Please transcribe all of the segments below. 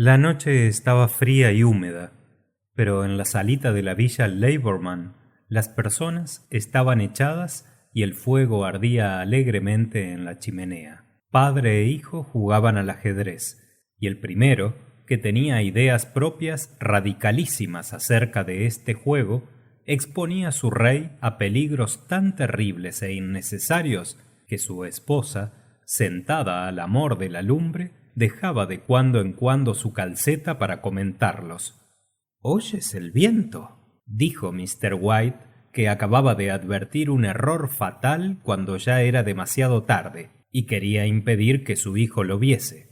La noche estaba fría y húmeda, pero en la salita de la villa Leiborman las personas estaban echadas y el fuego ardía alegremente en la chimenea. Padre e hijo jugaban al ajedrez, y el primero, que tenía ideas propias radicalísimas acerca de este juego, exponía a su rey a peligros tan terribles e innecesarios que su esposa, sentada al amor de la lumbre, dejaba de cuando en cuando su calceta para comentarlos. ¿Oyes el viento?, dijo Mr. White, que acababa de advertir un error fatal cuando ya era demasiado tarde y quería impedir que su hijo lo viese.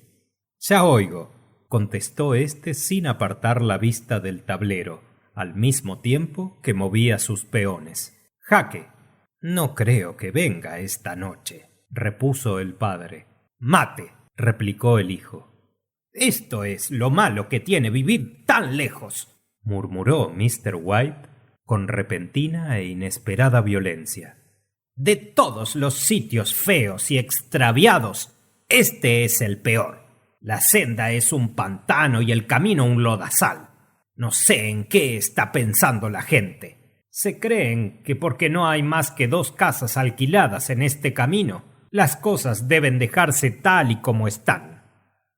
Ya oigo, contestó éste sin apartar la vista del tablero, al mismo tiempo que movía sus peones. Jaque. No creo que venga esta noche, repuso el padre. Mate, replicó el hijo. Esto es lo malo que tiene vivir tan lejos, murmuró Mr. White con repentina e inesperada violencia. De todos los sitios feos y extraviados, este es el peor. La senda es un pantano y el camino un lodazal. No sé en qué está pensando la gente. Se creen que porque no hay más que 2 casas alquiladas en este camino, las cosas deben dejarse tal y como están.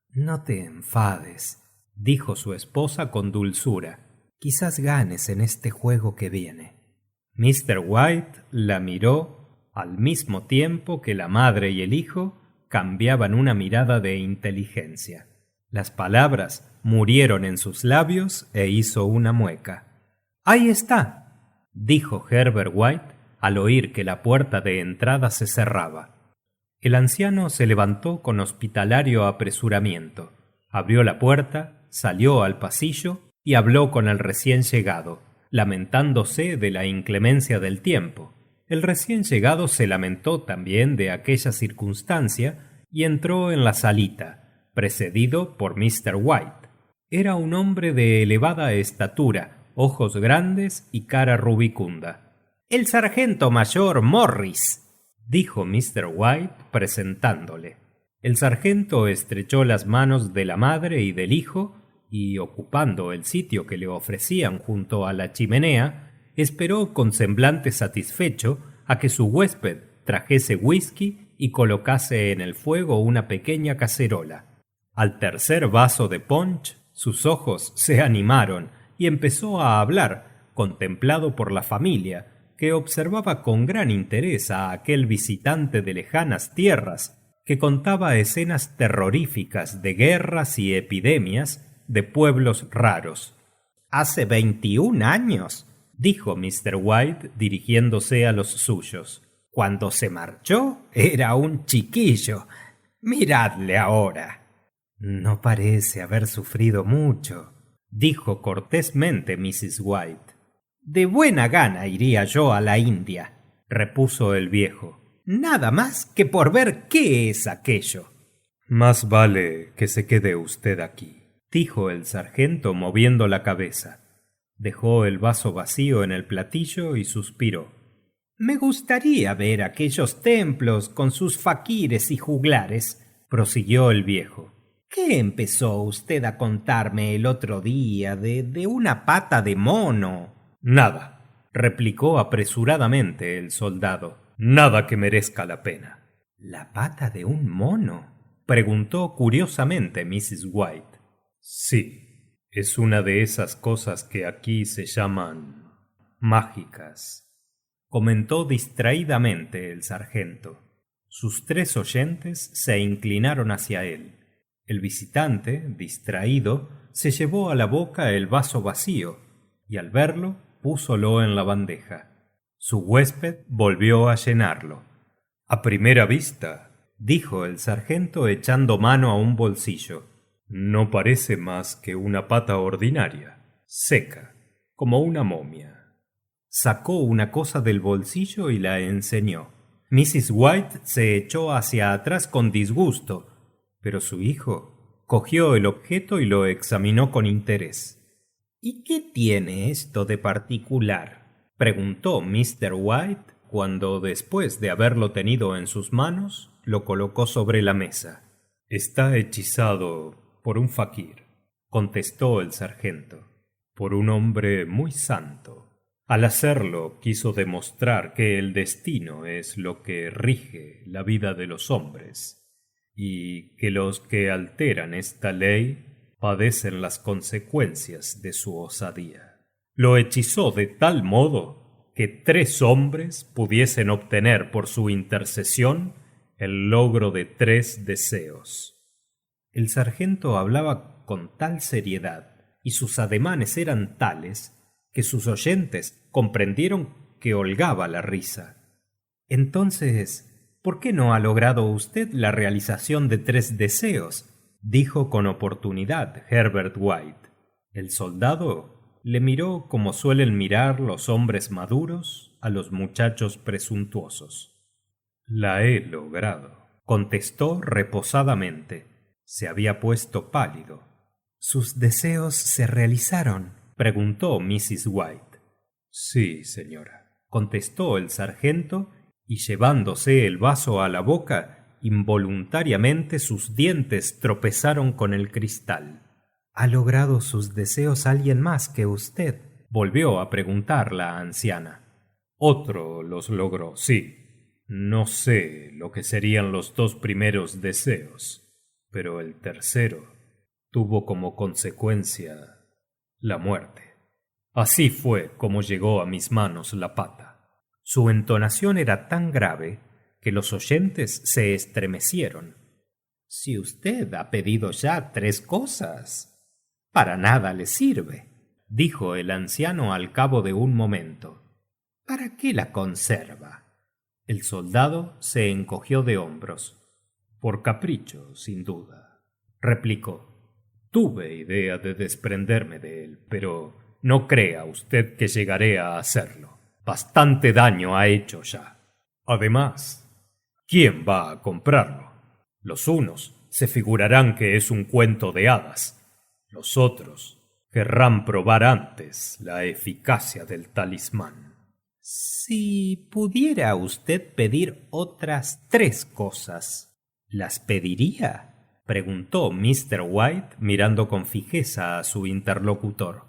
No te enfades, dijo su esposa con dulzura. Quizás ganes en este juego que viene. Mr. White la miró al mismo tiempo que la madre y el hijo cambiaban una mirada de inteligencia. Las palabras murieron en sus labios e hizo una mueca. Ahí está, dijo Herbert White al oír que la puerta de entrada se cerraba. El anciano se levantó con hospitalario apresuramiento, abrió la puerta, salió al pasillo y habló con el recién llegado, lamentándose de la inclemencia del tiempo. El recién llegado se lamentó también de aquella circunstancia y entró en la salita, precedido por Mr. White. Era un hombre de elevada estatura, ojos grandes y cara rubicunda. El sargento mayor Morris, dijo Mr. White presentándole. El sargento estrechó las manos de la madre y del hijo y, ocupando el sitio que le ofrecían junto a la chimenea, esperó con semblante satisfecho a que su huésped trajese whisky y colocase en el fuego una pequeña cacerola. Al tercer vaso de punch, sus ojos se animaron y empezó a hablar, contemplado por la familia, que observaba con gran interés a aquel visitante de lejanas tierras, que contaba escenas terroríficas de guerras y epidemias de pueblos raros. Hace 21 años, dijo Mr. White dirigiéndose a los suyos. Cuando se marchó era un chiquillo. Miradle ahora. No parece haber sufrido mucho, dijo cortésmente Mrs. White. De buena gana iría yo a la India, repuso el viejo. Nada más que por ver qué es aquello. Más vale que se quede usted aquí, dijo el sargento moviendo la cabeza. Dejó el vaso vacío en el platillo y suspiró. Me gustaría ver aquellos templos con sus faquires y juglares, prosiguió el viejo. ¿Qué empezó usted a contarme el otro día de una pata de mono? Nada, replicó apresuradamente el soldado. Nada que merezca la pena. ¿La pata de un mono?, preguntó curiosamente Mrs. White. Sí, es una de esas cosas que aquí se llaman mágicas, comentó distraídamente el sargento. Sus 3 oyentes se inclinaron hacia él. El visitante, distraído, se llevó a la boca el vaso vacío y al verlo púsolo en la bandeja. Su huésped volvió a llenarlo. A primera vista, dijo el sargento echando mano a un bolsillo, no parece más que una pata ordinaria, seca, como una momia. Sacó una cosa del bolsillo y la enseñó. Mrs. White se echó hacia atrás con disgusto, pero su hijo cogió el objeto y lo examinó con interés. ¿Y qué tiene esto de particular?, preguntó Mr. White cuando, después de haberlo tenido en sus manos, lo colocó sobre la mesa. Está hechizado por un faquir. contestó el sargento. Por un hombre muy santo. Al hacerlo quiso demostrar que el destino es lo que rige la vida de los hombres, y que los que alteran esta ley padecen las consecuencias de su osadía. Lo hechizó de tal modo que 3 hombres pudiesen obtener por su intercesión el logro de 3 deseos. El sargento hablaba con tal seriedad y sus ademanes eran tales que sus oyentes comprendieron que holgaba la risa. Entonces, ¿por qué no ha logrado usted la realización de 3 deseos? Dijo con oportunidad Herbert White. El soldado le miró como suelen mirar los hombres maduros a los muchachos presuntuosos. La he logrado, contestó reposadamente. Se había puesto pálido. ¿Sus deseos se realizaron?, preguntó Mrs. White. Sí, señora, contestó el sargento, y llevándose el vaso a la boca, involuntariamente sus dientes tropezaron con el cristal. ¿Ha logrado sus deseos alguien más que usted?, volvió a preguntar la anciana. Otro los logró, sí. No sé lo que serían los 2 primeros deseos, pero el tercero tuvo como consecuencia la muerte. Así fue como llegó a mis manos la pata. Su entonación era tan grave que los oyentes se estremecieron. Si usted ha pedido ya 3 cosas, para nada le sirve, dijo el anciano al cabo de un momento. ¿Para qué la conserva? El soldado se encogió de hombros. Por capricho, sin duda, replicó. Tuve idea de desprenderme de él, pero no crea usted que llegaré a hacerlo. Bastante daño ha hecho ya. Además, ¿quién va a comprarlo? Los unos se figurarán que es un cuento de hadas. Los otros querrán probar antes la eficacia del talismán. Si pudiera usted pedir otras 3 cosas, ¿las pediría?, preguntó Mr. White mirando con fijeza a su interlocutor.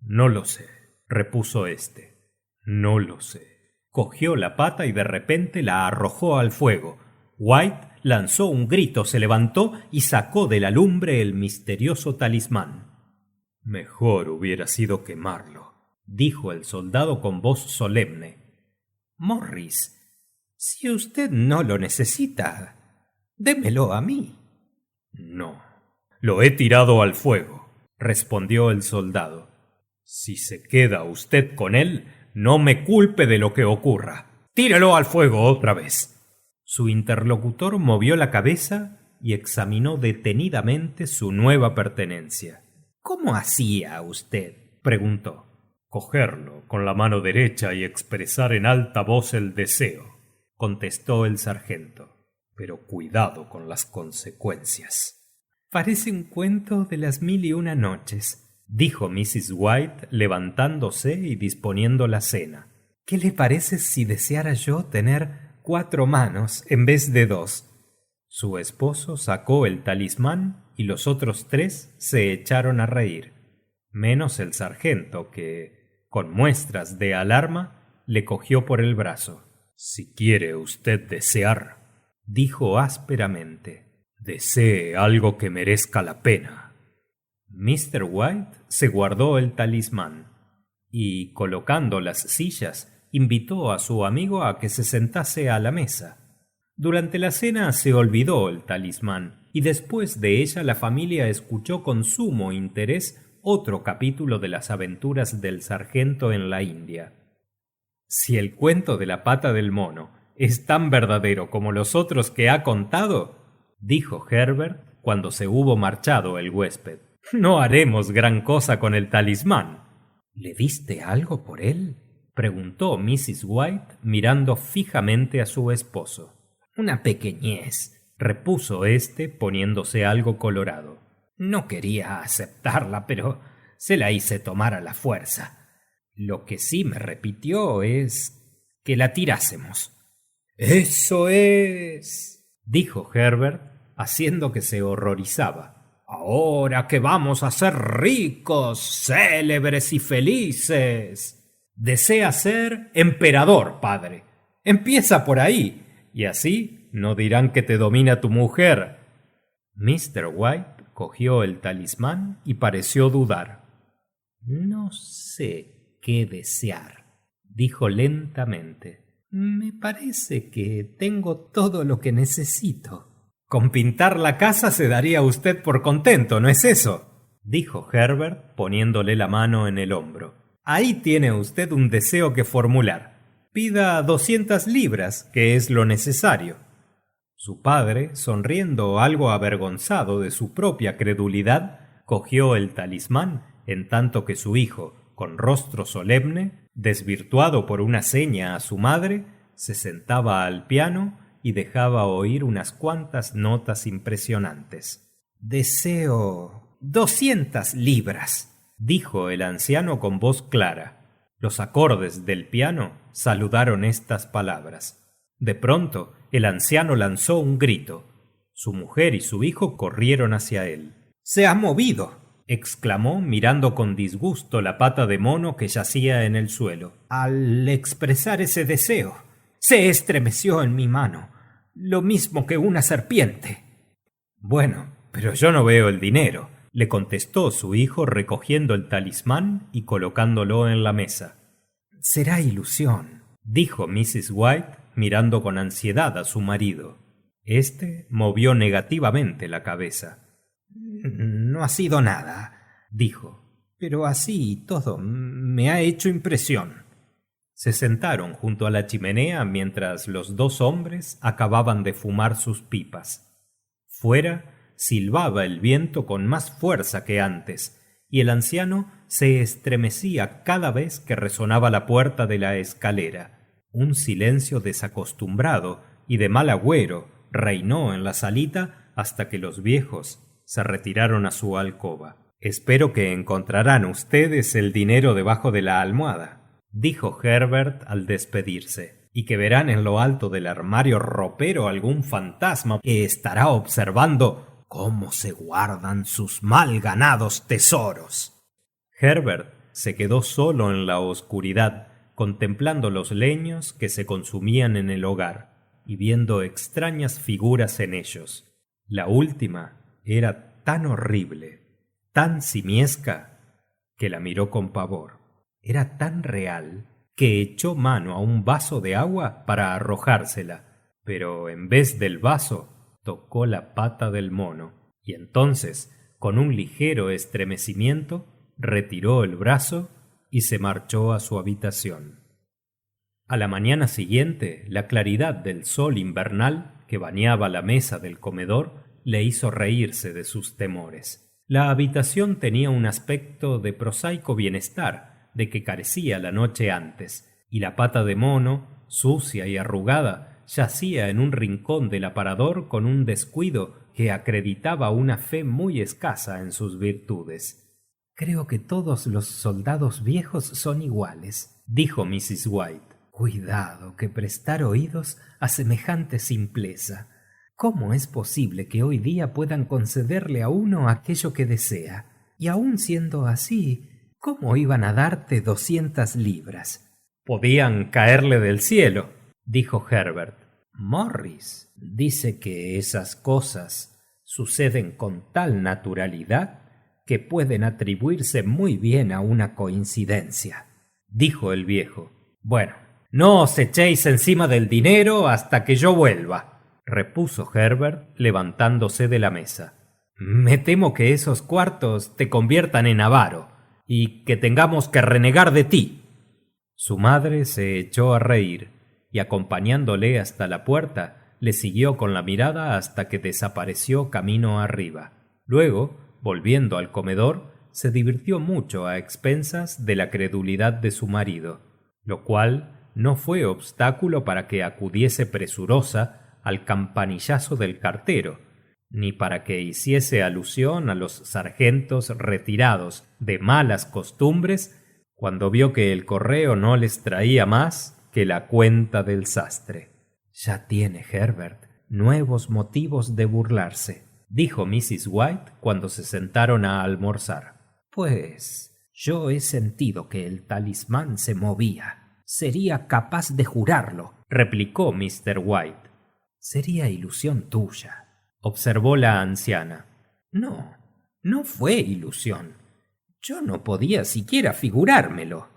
No lo sé, repuso éste. No lo sé. Cogió la pata y de repente la arrojó al fuego. White lanzó un grito, se levantó y sacó de la lumbre el misterioso talismán. Mejor hubiera sido quemarlo, dijo el soldado con voz solemne. Morris, si usted no lo necesita, démelo a mí. No, lo he tirado al fuego, respondió el soldado. Si se queda usted con él, no me culpe de lo que ocurra. Tírelo al fuego otra vez. Su interlocutor movió la cabeza y examinó detenidamente su nueva pertenencia. ¿Cómo hacía usted?, preguntó. Cogerlo con la mano derecha y expresar en alta voz el deseo, contestó el sargento. Pero cuidado con las consecuencias. Parece un cuento de las 1001 noches, dijo Mrs. White levantándose y disponiendo la cena. ¿Qué le parece si deseara yo tener 4 manos en vez de 2? Su esposo sacó el talismán y los otros 3 se echaron a reír, menos el sargento que, con muestras de alarma, le cogió por el brazo. Si quiere usted desear, dijo ásperamente, desee algo que merezca la pena. Mr. White se guardó el talismán y, colocando las sillas, invitó a su amigo a que se sentase a la mesa. Durante la cena se olvidó el talismán y después de ella la familia escuchó con sumo interés otro capítulo de las aventuras del sargento en la India. Si el cuento de la pata del mono es tan verdadero como los otros que ha contado, dijo Herbert cuando se hubo marchado el huésped, no haremos gran cosa con el talismán. ¿Le diste algo por él?, preguntó Mrs. White mirando fijamente a su esposo. Una pequeñez, repuso éste poniéndose algo colorado. No quería aceptarla, pero se la hice tomar a la fuerza. Lo que sí me repitió es que la tirásemos. ¡Eso es!, dijo Herbert, haciendo que se horrorizaba. Ahora que vamos a ser ricos, célebres y felices. Desea ser emperador, padre. Empieza por ahí, y así no dirán que te domina tu mujer. Mr. White cogió el talismán y pareció dudar. No sé qué desear, dijo lentamente. Me parece que tengo todo lo que necesito. Con pintar la casa se daría usted por contento, ¿no es eso?, dijo Herbert poniéndole la mano en el hombro. Ahí tiene usted un deseo que formular. Pida 200 libras, que es lo necesario. Su padre, sonriendo algo avergonzado de su propia credulidad, cogió el talismán, en tanto que su hijo, con rostro solemne, desvirtuado por una seña a su madre, se sentaba al piano y dejaba oír unas cuantas notas impresionantes. Deseo 200 libras, dijo el anciano con voz clara. Los acordes del piano saludaron estas palabras. De pronto, el anciano lanzó un grito. Su mujer y su hijo corrieron hacia él. ¡Se ha movido!, exclamó mirando con disgusto la pata de mono que yacía en el suelo. Al expresar ese deseo, se estremeció en mi mano, lo mismo que una serpiente. Bueno, pero yo no veo el dinero, le contestó su hijo recogiendo el talismán y colocándolo en la mesa. Será ilusión, dijo Mrs. White mirando con ansiedad a su marido. Este movió negativamente la cabeza. No ha sido nada, dijo, pero así y todo me ha hecho impresión. Se sentaron junto a la chimenea mientras los dos hombres acababan de fumar sus pipas. Fuera silbaba el viento con más fuerza que antes, y el anciano se estremecía cada vez que resonaba la puerta de la escalera. Un silencio desacostumbrado y de mal agüero reinó en la salita hasta que los viejos se retiraron a su alcoba. Espero que encontrarán ustedes el dinero debajo de la almohada, dijo Herbert al despedirse, y que verán en lo alto del armario ropero algún fantasma que estará observando cómo se guardan sus mal ganados tesoros. Herbert se quedó solo en la oscuridad, contemplando los leños que se consumían en el hogar y viendo extrañas figuras en ellos. La última era tan horrible, tan simiesca, que la miró con pavor. Era tan real que echó mano a un vaso de agua para arrojársela, pero en vez del vaso tocó la pata del mono, y entonces, con un ligero estremecimiento, retiró el brazo y se marchó a su habitación. A la mañana siguiente, la claridad del sol invernal que bañaba la mesa del comedor le hizo reírse de sus temores. La habitación tenía un aspecto de prosaico bienestar de que carecía la noche antes, y la pata de mono, sucia y arrugada, yacía en un rincón del aparador con un descuido que acreditaba una fe muy escasa en sus virtudes. Creo que todos los soldados viejos son iguales, dijo Mrs. White. Cuidado que prestar oídos a semejante simpleza. ¿Cómo es posible que hoy día puedan concederle a uno aquello que desea? Y aun siendo así, ¿cómo iban a darte 200 libras? Podían caerle del cielo, dijo Herbert. Morris dice que esas cosas suceden con tal naturalidad que pueden atribuirse muy bien a una coincidencia, dijo el viejo. Bueno, no os echéis encima del dinero hasta que yo vuelva, repuso Herbert levantándose de la mesa. Me temo que esos cuartos te conviertan en avaro y que tengamos que renegar de ti. Su madre se echó a reír y, acompañándole hasta la puerta, le siguió con la mirada hasta que desapareció camino arriba. Luego, volviendo al comedor, se divirtió mucho a expensas de la credulidad de su marido, lo cual no fue obstáculo para que acudiese presurosa al campanillazo del cartero, ni para que hiciese alusión a los sargentos retirados de malas costumbres cuando vio que el correo no les traía más que la cuenta del sastre. Ya tiene Herbert nuevos motivos de burlarse, dijo Mrs. White cuando se sentaron a almorzar. Pues yo he sentido que el talismán se movía. Sería capaz de jurarlo, replicó Mr. White. Sería ilusión tuya, observó la anciana. No, no fue ilusión. Yo no podía siquiera figurármelo.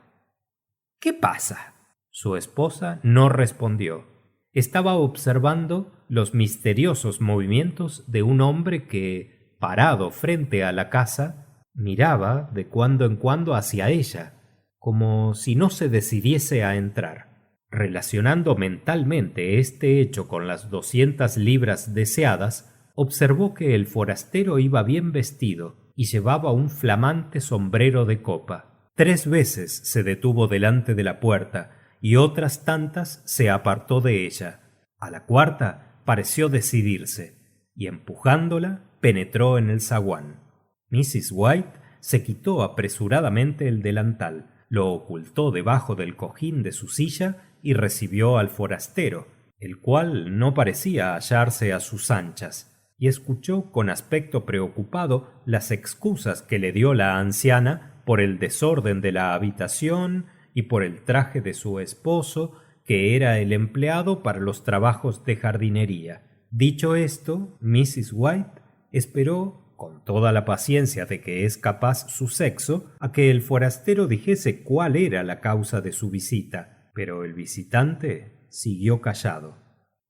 ¿Qué pasa? Su esposa no respondió. Estaba observando los misteriosos movimientos de un hombre que, parado frente a la casa, miraba de cuando en cuando hacia ella, como si no se decidiese a entrar. Relacionando mentalmente este hecho con las 200 libras deseadas, observó que el forastero iba bien vestido y llevaba un flamante sombrero de copa. 3 veces se detuvo delante de la puerta y otras tantas se apartó de ella. A la cuarta pareció decidirse y empujándola penetró en el zaguán. Mrs. White se quitó apresuradamente el delantal, lo ocultó debajo del cojín de su silla y recibió al forastero, el cual no parecía hallarse a sus anchas, y escuchó con aspecto preocupado las excusas que le dio la anciana por el desorden de la habitación y por el traje de su esposo, que era el empleado para los trabajos de jardinería. Dicho esto, Mrs. White esperó, con toda la paciencia de que es capaz su sexo, a que el forastero dijese cuál era la causa de su visita, pero el visitante siguió callado.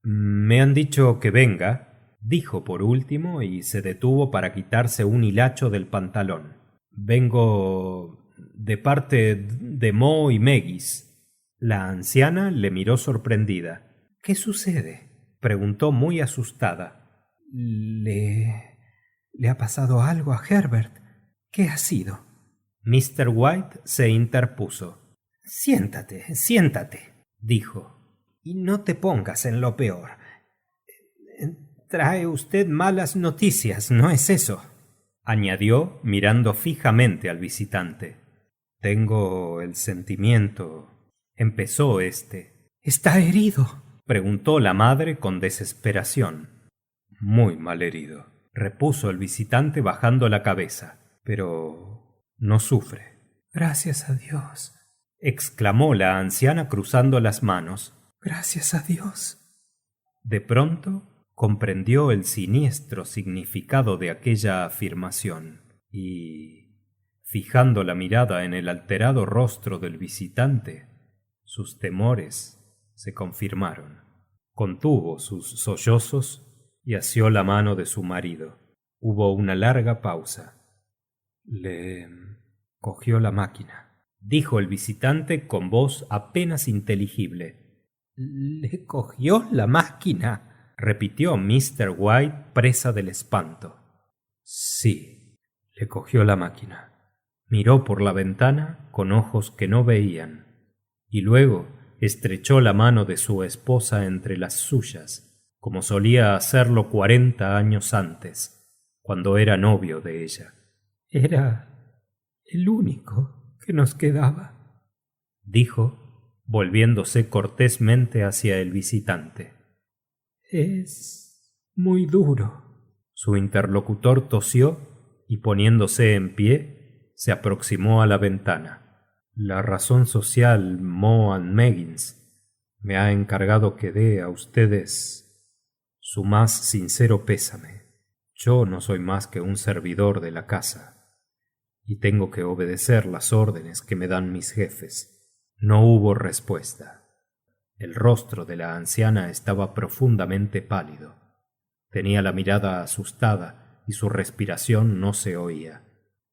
Me han dicho que venga, dijo por último, y se detuvo para quitarse un hilacho del pantalón. Vengo de parte de Mo y Megis. La anciana le miró sorprendida. ¿Qué sucede? Preguntó muy asustada. ¿Le ha pasado algo a Herbert? ¿Qué ha sido? Mr. White se interpuso. Siéntate, dijo, y no te pongas en lo peor. Trae usted malas noticias, ¿no es eso?, añadió mirando fijamente al visitante. Tengo el sentimiento, empezó éste. ¿Está herido?, preguntó la madre con desesperación. Muy mal herido, repuso el visitante bajando la cabeza, pero no sufre. Gracias a Dios, exclamó la anciana cruzando las manos. Gracias a Dios. De pronto comprendió el siniestro significado de aquella afirmación y, fijando la mirada en el alterado rostro del visitante, sus temores se confirmaron. Contuvo sus sollozos y asió la mano de su marido. Hubo una larga pausa. Le cogió la máquina, dijo el visitante con voz apenas inteligible. ¿Le cogió la máquina?, repitió Mr. White, presa del espanto. Sí, le cogió la máquina. Miró por la ventana con ojos que no veían, y luego estrechó la mano de su esposa entre las suyas, como solía hacerlo 40 años antes, cuando era novio de ella. Era el único que nos quedaba, dijo, volviéndose cortésmente hacia el visitante. Es muy duro. Su interlocutor tosió y, poniéndose en pie, se aproximó a la ventana. La razón social Mo and Meggins me ha encargado que dé a ustedes su más sincero pésame. Yo no soy más que un servidor de la casa y tengo que obedecer las órdenes que me dan mis jefes. No hubo respuesta. El rostro de la anciana estaba profundamente pálido. Tenía la mirada asustada y su respiración no se oía.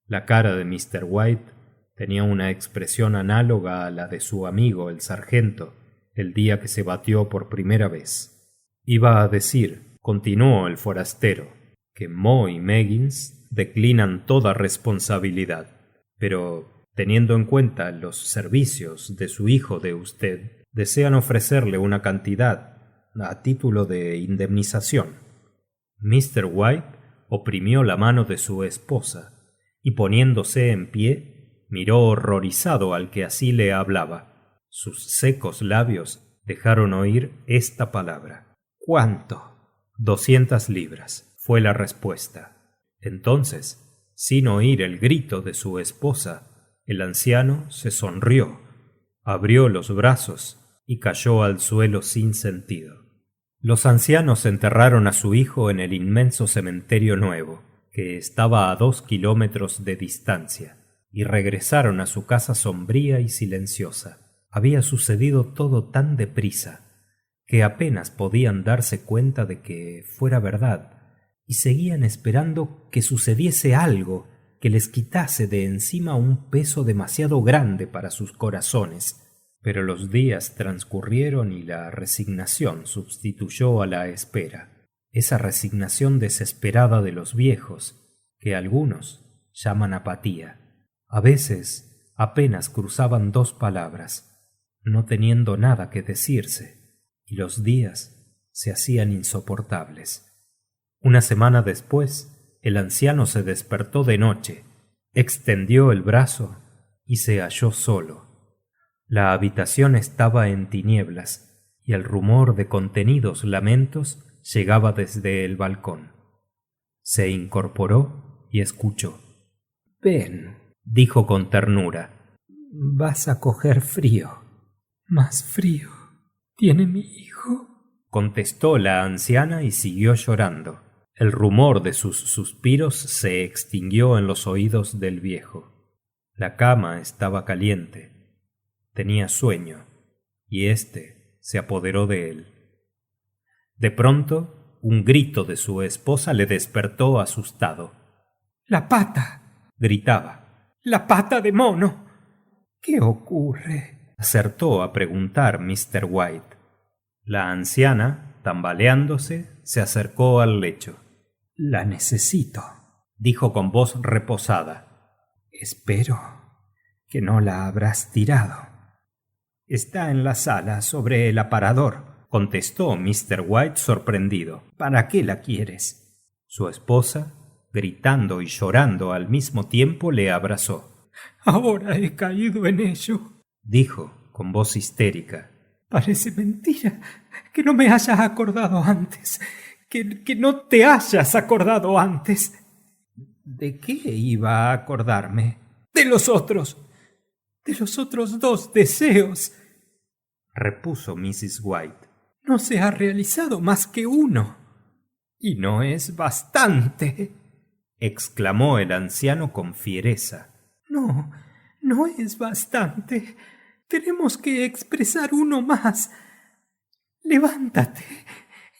La cara de Mr. White tenía una expresión análoga a la de su amigo el sargento el día que se batió por primera vez. Iba a decir, continuó el forastero, que Mo y Meggins declinan toda responsabilidad, pero teniendo en cuenta los servicios de su hijo de usted, desean ofrecerle una cantidad a título de indemnización. Mr. White oprimió la mano de su esposa y, poniéndose en pie, miró horrorizado al que así le hablaba. Sus secos labios dejaron oír esta palabra. ¿Cuánto? 200 libras, fue la respuesta. Entonces, sin oír el grito de su esposa, el anciano se sonrió, abrió los brazos y cayó al suelo sin sentido. Los ancianos enterraron a su hijo en el inmenso cementerio nuevo, que estaba a 2 kilómetros de distancia, y regresaron a su casa sombría y silenciosa. Había sucedido todo tan deprisa que apenas podían darse cuenta de que fuera verdad, y seguían esperando que sucediese algo que les quitase de encima un peso demasiado grande para sus corazones. Pero los días transcurrieron y la resignación sustituyó a la espera. Esa resignación desesperada de los viejos, que algunos llaman apatía. A veces apenas cruzaban 2 palabras, no teniendo nada que decirse, y los días se hacían insoportables. Una semana después, el anciano se despertó de noche, extendió el brazo y se halló solo. La habitación estaba en tinieblas y el rumor de contenidos lamentos llegaba desde el balcón. Se incorporó y escuchó. Ven, dijo con ternura. Vas a coger frío. Más frío tiene mi hijo, contestó la anciana y siguió llorando. El rumor de sus suspiros se extinguió en los oídos del viejo. La cama estaba caliente. Tenía sueño, y éste se apoderó de él. De pronto, un grito de su esposa le despertó asustado. ¡La pata!, gritaba. ¡La pata de mono! ¿Qué ocurre?, acertó a preguntar Mr. White. La anciana, tambaleándose, se acercó al lecho. La necesito, dijo con voz reposada. Espero que no la habrás tirado. Está en la sala, sobre el aparador, contestó Mr. White sorprendido. ¿Para qué la quieres? Su esposa, gritando y llorando al mismo tiempo, le abrazó. Ahora he caído en ello, dijo con voz histérica. Parece mentira que no me hayas acordado antes, que no te hayas acordado antes. ¿De qué iba a acordarme? De los otros 2 deseos, repuso Mrs. White. No se ha realizado más que uno. Y no es bastante, exclamó el anciano con fiereza. No es bastante. Tenemos que expresar uno más. Levántate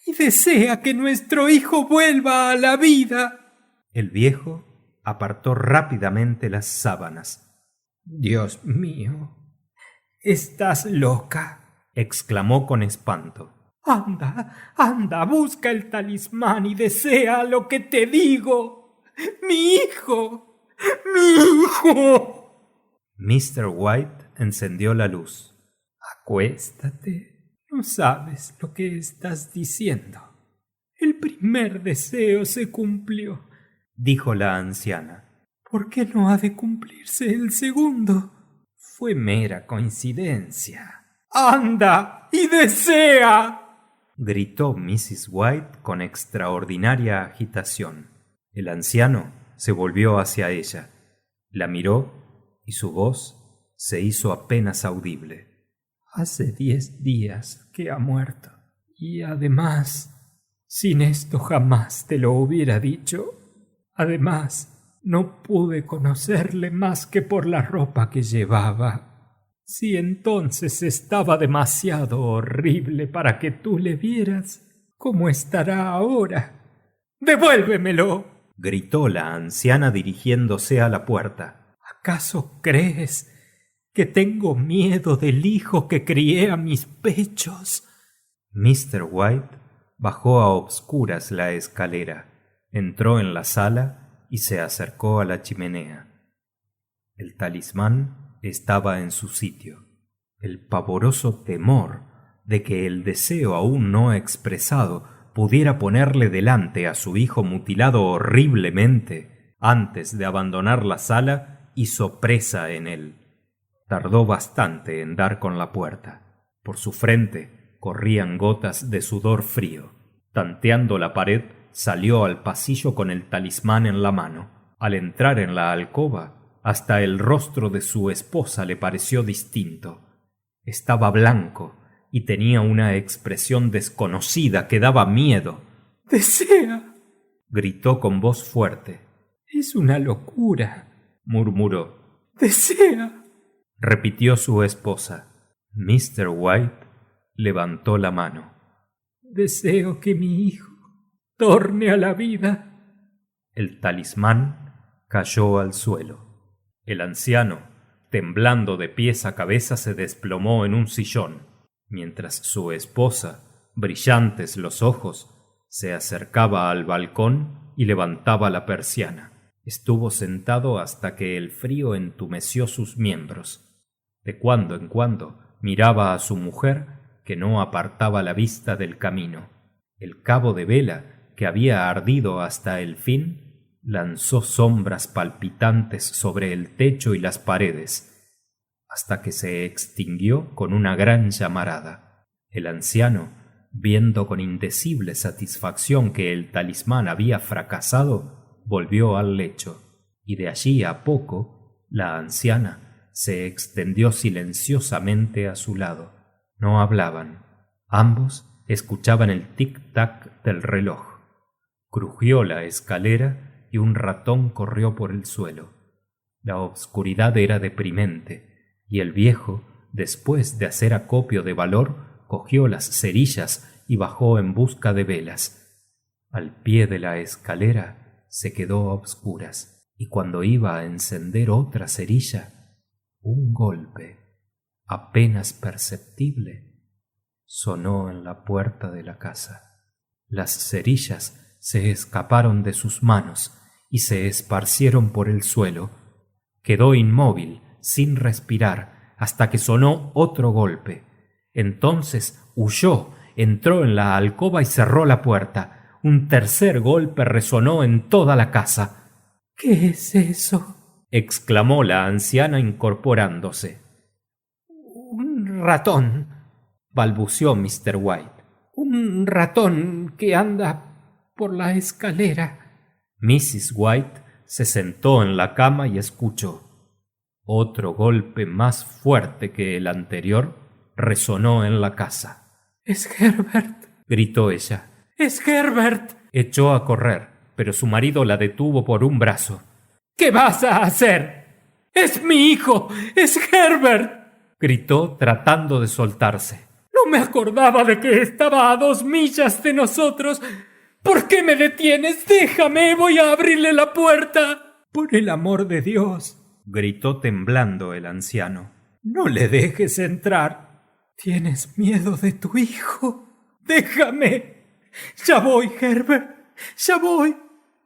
y desea que nuestro hijo vuelva a la vida. El viejo apartó rápidamente las sábanas. Dios mío, estás loca, exclamó con espanto. Anda, busca el talismán y desea lo que te digo. ¡Mi hijo! ¡Mi hijo! Mr. White encendió la luz. Acuéstate. No sabes lo que estás diciendo. El primer deseo se cumplió, dijo la anciana. ¿Por qué no ha de cumplirse el segundo? Fue mera coincidencia. ¡Anda y desea!, gritó Mrs. White con extraordinaria agitación. El anciano se volvió hacia ella, la miró y su voz se hizo apenas audible. Hace 10 días que ha muerto, y además, sin esto jamás te lo hubiera dicho. Además, no pude conocerle más que por la ropa que llevaba. Si entonces estaba demasiado horrible para que tú le vieras, ¿cómo estará ahora? ¡Devuélvemelo!, gritó la anciana dirigiéndose a la puerta. ¿Acaso crees que tengo miedo del hijo que crié a mis pechos? Mr. White bajó a obscuras la escalera, entró en la sala y se acercó a la chimenea. El talismán estaba en su sitio. El pavoroso temor de que el deseo aún no expresado pudiera ponerle delante a su hijo mutilado horriblemente antes de abandonar la sala hizo presa en él. Tardó bastante en dar con la puerta. Por su frente corrían gotas de sudor frío. Tanteando la pared, salió al pasillo con el talismán en la mano. Al entrar en la alcoba, hasta el rostro de su esposa le pareció distinto. Estaba blanco y tenía una expresión desconocida que daba miedo. —¡Desea! —gritó con voz fuerte. —Es una locura —murmuró. —¡Desea! —repitió su esposa. Mr. White levantó la mano. —Deseo que mi hijo torne a la vida. El talismán cayó al suelo. El anciano, temblando de pies a cabeza, se desplomó en un sillón, mientras su esposa, brillantes los ojos, se acercaba al balcón y levantaba la persiana. Estuvo sentado hasta que el frío entumeció sus miembros. De cuando en cuando miraba a su mujer, que no apartaba la vista del camino. El cabo de vela, que había ardido hasta el fin, lanzó sombras palpitantes sobre el techo y las paredes, hasta que se extinguió con una gran llamarada. El anciano, viendo con indecible satisfacción que el talismán había fracasado, volvió al lecho, y de allí a poco la anciana se extendió silenciosamente a su lado. No hablaban. Ambos escuchaban el tic-tac del reloj. Crujió la escalera y un ratón corrió por el suelo. La obscuridad era deprimente, y el viejo, después de hacer acopio de valor, cogió las cerillas y bajó en busca de velas. Al pie de la escalera se quedó a obscuras, y cuando iba a encender otra cerilla, un golpe, apenas perceptible, sonó en la puerta de la casa. Las cerillas se escaparon de sus manos y se esparcieron por el suelo. Quedó inmóvil, sin respirar, hasta que sonó otro golpe. Entonces huyó, entró en la alcoba y cerró la puerta. Un tercer golpe resonó en toda la casa. —¿Qué es eso? —exclamó la anciana incorporándose. —Un ratón —balbuceó Mr. White. —un ratón que anda por la escalera. Mrs. White se sentó en la cama y escuchó. Otro golpe más fuerte que el anterior resonó en la casa. —¡Es Herbert! —gritó ella. —¡Es Herbert! Echó a correr, pero su marido la detuvo por un brazo. —¿Qué vas a hacer? ¡Es mi hijo! ¡Es Herbert! —gritó tratando de soltarse. —No me acordaba de que estaba a 2 millas de nosotros. ¿Por qué me detienes? ¡Déjame! ¡Voy a abrirle la puerta! —Por el amor de Dios —gritó temblando el anciano—, no le dejes entrar. ¿Tienes miedo de tu hijo? ¡Déjame! —Ya voy, Herbert. ¡Ya voy!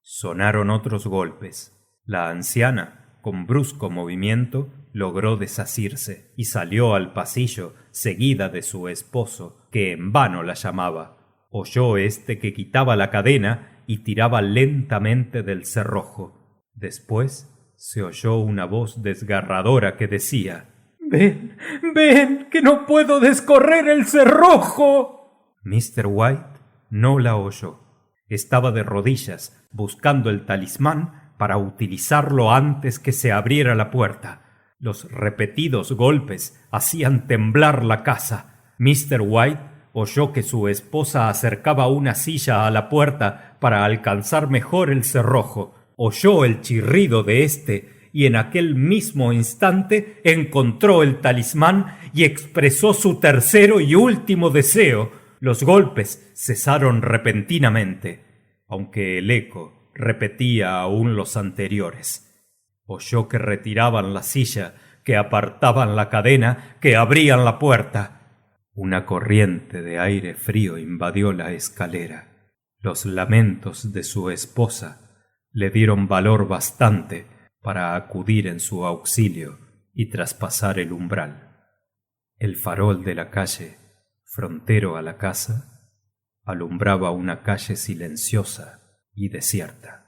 Sonaron otros golpes. La anciana, con brusco movimiento, logró desasirse y salió al pasillo, seguida de su esposo, que en vano la llamaba. Oyó este que quitaba la cadena y tiraba lentamente del cerrojo. Después se oyó una voz desgarradora que decía: —¡Ven, ven, que no puedo descorrer el cerrojo! Mr. White no la oyó. Estaba de rodillas, buscando el talismán para utilizarlo antes que se abriera la puerta. Los repetidos golpes hacían temblar la casa. Mr. White oyó que su esposa acercaba una silla a la puerta para alcanzar mejor el cerrojo. Oyó el chirrido de éste y en aquel mismo instante encontró el talismán y expresó su tercero y último deseo. Los golpes cesaron repentinamente, aunque el eco repetía aún los anteriores. Oyó que retiraban la silla, que apartaban la cadena, que abrían la puerta. Una corriente de aire frío invadió la escalera. Los lamentos de su esposa le dieron valor bastante para acudir en su auxilio y traspasar el umbral. El farol de la calle, frontero a la casa, alumbraba una calle silenciosa y desierta.